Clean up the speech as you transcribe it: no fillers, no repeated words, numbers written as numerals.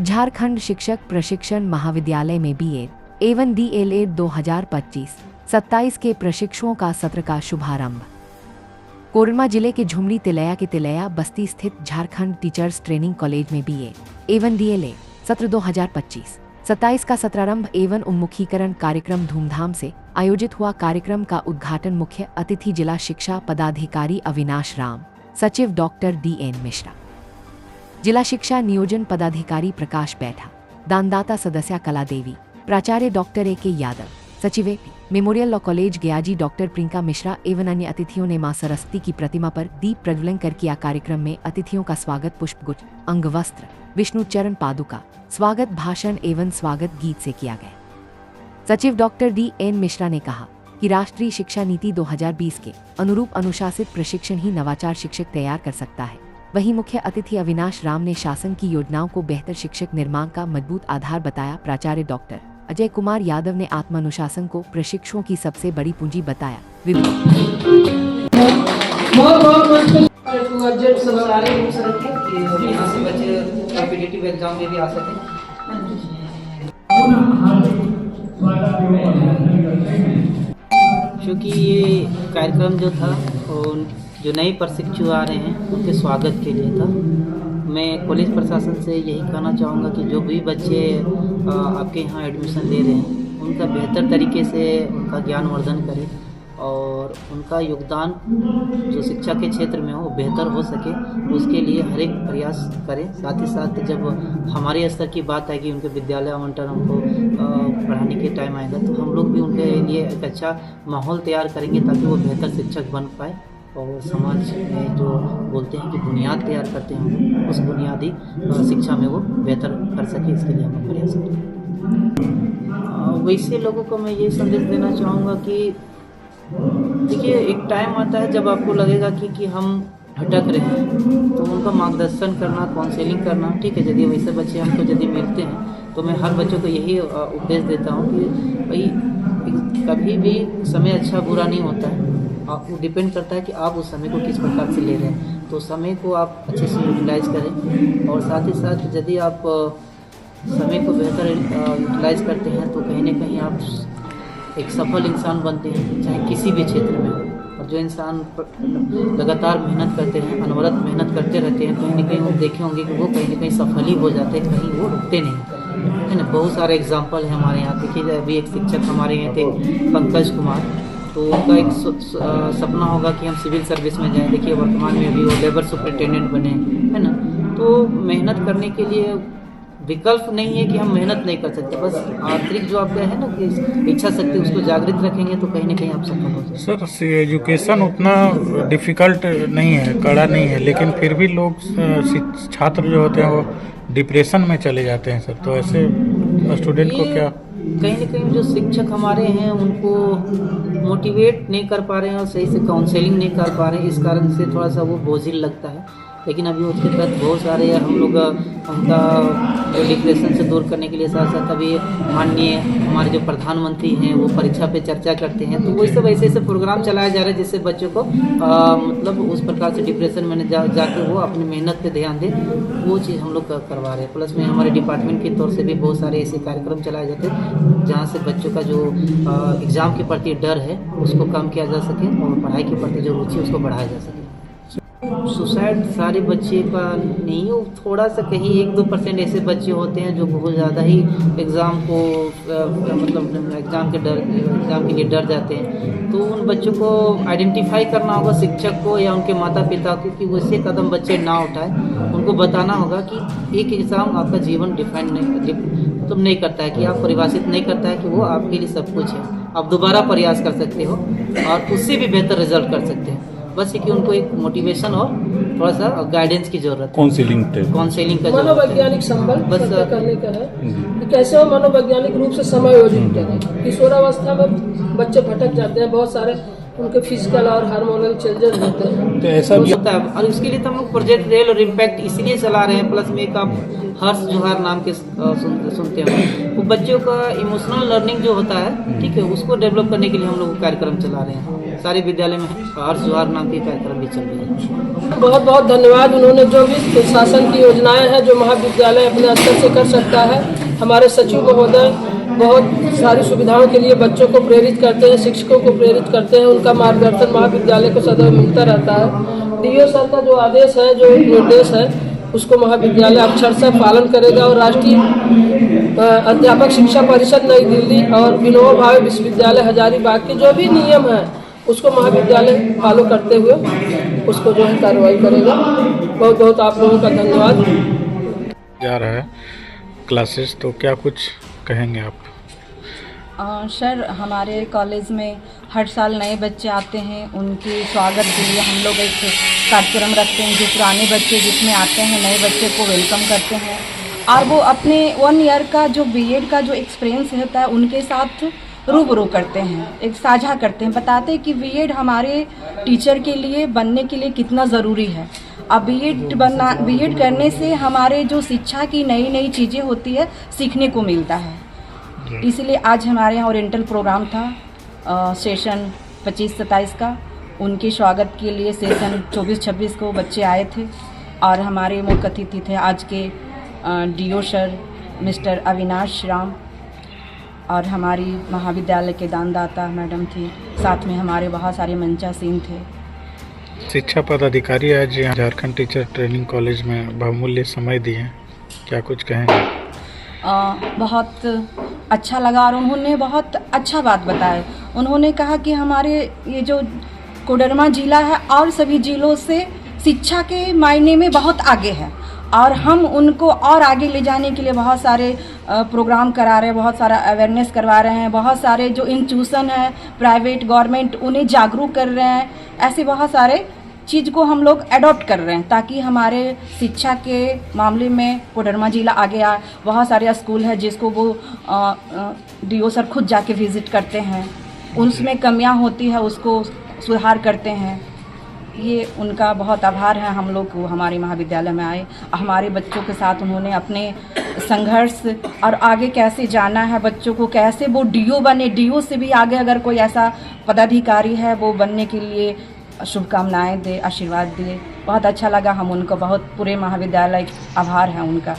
झारखंड शिक्षक प्रशिक्षण महाविद्यालय में बीएड एवं डीएलएड 2025-27 के प्रशिक्षुओं का सत्र का शुभारंभ। कोडरमा जिले के झुमरी तिलैया के तिलैया बस्ती स्थित झारखंड टीचर्स ट्रेनिंग कॉलेज में बीएड एवं डीएलएड सत्र 2025-27 का सत्रारंभ एवं उन्मुखीकरण कार्यक्रम धूमधाम से आयोजित हुआ। कार्यक्रम का उद्घाटन मुख्य अतिथि जिला शिक्षा पदाधिकारी अविनाश राम, सचिव डॉक्टर DN मिश्रा, जिला शिक्षा नियोजन पदाधिकारी प्रकाश बैठा, दानदाता सदस्या कला देवी, प्राचार्य डॉक्टर AK यादव, सचिव memorial law college Gayaji doctor Priyanka Mishra एवं अन्य अतिथियों ने मां सरस्वती की प्रतिमा पर दीप प्रज्वलन कर किया। कार्यक्रम में अतिथियों का स्वागत पुष्पगुच्छ, अंगवस्त्र, विष्णु चरण पादुका, स्वागत भाषण एवं स्वागत गीत से किया गया। सचिव डॉक्टर DN मिश्रा ने कहा कि राष्ट्रीय शिक्षा नीति 2020 के अनुरूप अनुशासित प्रशिक्षण ही नवाचार शिक्षक तैयार कर सकता है। वहीं मुख्य अतिथि अविनाश राम ने शासन की योजनाओं को बेहतर शिक्षक निर्माण का मजबूत आधार बताया। प्राचार्य डॉक्टर अजय कुमार यादव ने आत्मानुशासन को प्रशिक्षुओं की सबसे बड़ी पूंजी बताया। क्योंकि ये कार्यक्रम जो था और जो नए प्रशिक्षु आ रहे हैं उनके स्वागत के लिए था। मैं कॉलेज प्रशासन से यही कहना चाहूँगा कि जो भी बच्चे आपके यहाँ एडमिशन ले रहे हैं उनका बेहतर तरीके से उनका ज्ञानवर्धन करें और उनका योगदान जो शिक्षा के क्षेत्र में हो बेहतर हो सके, उसके लिए हर एक प्रयास करें। साथ ही साथ जब हमारे स्तर की बात आएगी, उनके विद्यालय आवंटन हमको पढ़ाने के टाइम आएगा, तो हम लोग भी उनके लिए एक अच्छा माहौल तैयार करेंगे ताकि वो बेहतर शिक्षक बन पाए और समाज में जो बोलते हैं कि बुनियाद तैयार करते हैं उस बुनियादी शिक्षा में वो बेहतर कर सके, इसके लिए हम प्रयास करें। वैसे लोगों को मैं ये संदेश देना चाहूँगा कि देखिए, एक टाइम आता है जब आपको लगेगा कि हम भटक रहे हैं, तो उनका मार्गदर्शन करना, काउंसलिंग करना, ठीक है। यदि वैसे बच्चे हमको यदि मिलते हैं तो मैं हर बच्चों को यही उपदेश देता हूँ कि भाई कभी भी समय अच्छा बुरा नहीं होता है, आपको डिपेंड करता है कि आप उस समय को किस प्रकार से ले रहे हैं। तो समय को आप अच्छे से यूटिलाइज करें और साथ ही साथ यदि आप समय को बेहतर यूटिलाइज करते हैं तो कहीं ना कहीं आप एक सफल इंसान बनते हैं, चाहे किसी भी क्षेत्र में। और जो इंसान लगातार मेहनत करते हैं, अनवरत मेहनत करते रहते हैं, कहीं ना कहीं वो देखे होंगे कि वो कहीं ना कहीं सफल ही हो जाते हैं, कहीं वो रुकते नहीं है ना। बहुत सारे एग्जाम्पल हैं हमारे यहाँ। देखिए, अभी एक शिक्षक हमारे यहाँ थे पंकज कुमार, तो उनका एक सपना होगा कि हम सिविल सर्विस में जाएं। देखिए, वर्तमान में अभी वो लेबर सुपरिटेंडेंट बने, है ना। तो मेहनत करने के लिए विकल्प नहीं है कि हम मेहनत नहीं कर सकते, बस आंतरिक जो आपका है ना कि इच्छा शक्ति, उसको जागृत रखेंगे तो कहीं ना कहीं आप सफल हो सकते हैं। सर, एजुकेशन उतना डिफ़िकल्ट नहीं है, कड़ा नहीं है, लेकिन फिर भी लोग छात्र जो होते हैं वो डिप्रेशन में चले जाते हैं सर। तो ऐसे स्टूडेंट को क्या कहीं ना कहीं जो शिक्षक हमारे हैं उनको मोटिवेट नहीं कर पा रहे हैं और सही से काउंसलिंग नहीं कर पा रहे हैं, इस कारण से थोड़ा सा वो बोझिल लगता है। लेकिन अभी उसके तहत बहुत सारे हम लोग उनका जो डिप्रेशन से दूर करने के लिए साथ साथ अभी माननीय हमारे जो प्रधानमंत्री हैं वो परीक्षा पे चर्चा करते हैं, तो वही सब ऐसे ऐसे प्रोग्राम चलाया जा रहा है जिससे बच्चों को मतलब उस प्रकार से डिप्रेशन में जाके वो अपनी मेहनत पे ध्यान दें, वो चीज़ हम लोग करवा रहे हैं। प्लस में हमारे डिपार्टमेंट के तौर से भी बहुत सारे ऐसे कार्यक्रम चलाए जाते हैं जहाँ से बच्चों का जो एग्ज़ाम के प्रति डर है उसको कम किया जा सके और पढ़ाई के प्रति जो रुचि उसको बढ़ाया जा सके। सुसाइड सारे बच्चे का नहीं हो, थोड़ा सा कहीं 1-2% ऐसे बच्चे होते हैं जो बहुत ज़्यादा ही एग्ज़ाम को मतलब एग्ज़ाम के लिए डर जाते हैं। तो उन बच्चों को आइडेंटिफाई करना होगा शिक्षक को या उनके माता पिता को कि वैसे कदम बच्चे ना उठाएं। उनको बताना होगा कि एक एग्ज़ाम आपका जीवन डिफाइन नहीं करता है, कि आप परिभाषित नहीं करता है कि वो आपके लिए सब कुछ है। आप दोबारा प्रयास कर सकते हो और उससे भी बेहतर रिजल्ट कर सकते हैं। बस ये कि उनको एक मोटिवेशन और थोड़ा सा गाइडेंस की जरूरत है, काउंसलिंग का मनोवैज्ञानिक संबल बस करने का है कि कैसे वो मनोवैज्ञानिक रूप से समायोजित करें। किशोरावस्था में बच्चे भटक जाते हैं, बहुत सारे उनके फिजिकल और हार्मोनल चेंजेस होते हैं। तो ऐसा भी होता है और इसके लिए तो हम लोग प्रोजेक्ट रेल और इम्पैक्ट इसलिए चला रहे हैं। प्लस में एक आप हर्ष जोहार नाम के सुनते हैं, वो बच्चों का इमोशनल लर्निंग जो होता है, ठीक है, उसको डेवलप करने के लिए हम लोग कार्यक्रम चला रहे हैं। सारे विद्यालय में हर्ष जोहार नाम के कार्यक्रम भी चल रहे हैं। बहुत बहुत धन्यवाद। उन्होंने जो भी शासन की योजनाएं हैं जो महाविद्यालय अपने स्तर से कर सकता है, हमारे सचिव महोदय बहुत सारी सुविधाओं के लिए बच्चों को प्रेरित करते हैं, शिक्षकों को प्रेरित करते हैं। उनका मार्गदर्शन महाविद्यालय को सदैव मिलता रहता है। डीओ सर का जो आदेश है, जो निर्देश है, उसको महाविद्यालय अक्षरशः पालन करेगा और राष्ट्रीय अध्यापक शिक्षा परिषद नई दिल्ली और विनोबा भावे विश्वविद्यालय हजारीबाग के जो भी नियम है उसको महाविद्यालय फॉलो करते हुए उसको जो है कार्रवाई करेगा। बहुत बहुत आप लोगों का धन्यवाद। जा रहा है क्लासेस, तो क्या कुछ कहेंगे आप? सर, हमारे कॉलेज में हर साल नए बच्चे आते हैं, उनके स्वागत के लिए हम लोग एक कार्यक्रम रखते हैं। जो पुराने बच्चे जिसमें आते हैं, नए बच्चे को वेलकम करते हैं और वो अपने 1 ईयर का जो बीएड का जो एक्सपीरियंस होता है उनके साथ रूबरू करते हैं, एक साझा करते हैं, बताते हैं कि बीएड हमारे टीचर के लिए बनने के लिए कितना ज़रूरी है। अब बीएड करने से हमारे जो शिक्षा की नई नई चीज़ें होती है सीखने को मिलता है। इसलिए आज हमारे यहाँ ओरिएंटल प्रोग्राम था सेशन 25-27 का। उनके स्वागत के लिए सेशन 24-26 को बच्चे आए थे और हमारे मुख्य अतिथि थे आज के DO sir Mister Avinash Ram और हमारी महाविद्यालय के दानदाता मैडम थी। साथ में हमारे बहुत सारे मंचा सिंह थे। शिक्षा पदाधिकारी आज यहाँ झारखंड टीचर ट्रेनिंग कॉलेज में बहुमूल्य समय दिए, क्या कुछ कहेंगे? बहुत अच्छा लगा और उन्होंने बहुत अच्छा बात बताया। उन्होंने कहा कि हमारे ये जो कोडरमा ज़िला है और सभी ज़िलों से शिक्षा के मायने में बहुत आगे है और हम उनको और आगे ले जाने के लिए बहुत सारे प्रोग्राम करा रहे हैं, बहुत सारा अवेयरनेस करवा रहे हैं, बहुत सारे जो इंस्टीट्यूशन है प्राइवेट गवर्नमेंट उन्हें जागरूक कर रहे हैं। ऐसे बहुत सारे चीज़ को हम लोग अडॉप्ट कर रहे हैं ताकि हमारे शिक्षा के मामले में कोडरमा ज़िला आगे आए। बहुत सारे स्कूल है जिसको वो डीओ सर खुद जाके विज़िट करते हैं, उसमें कमियां होती है उसको सुधार करते हैं। ये उनका बहुत आभार है हम लोग को हमारे महाविद्यालय में आए। हमारे बच्चों के साथ उन्होंने अपने संघर्ष और आगे कैसे जाना है, बच्चों को कैसे वो डीओ बने, डीओ से भी आगे अगर कोई ऐसा पदाधिकारी है वो बनने के लिए शुभकामनाएं दे, आशीर्वाद दिए। बहुत अच्छा लगा, हम उनको बहुत पूरे महाविद्यालय आभार है उनका।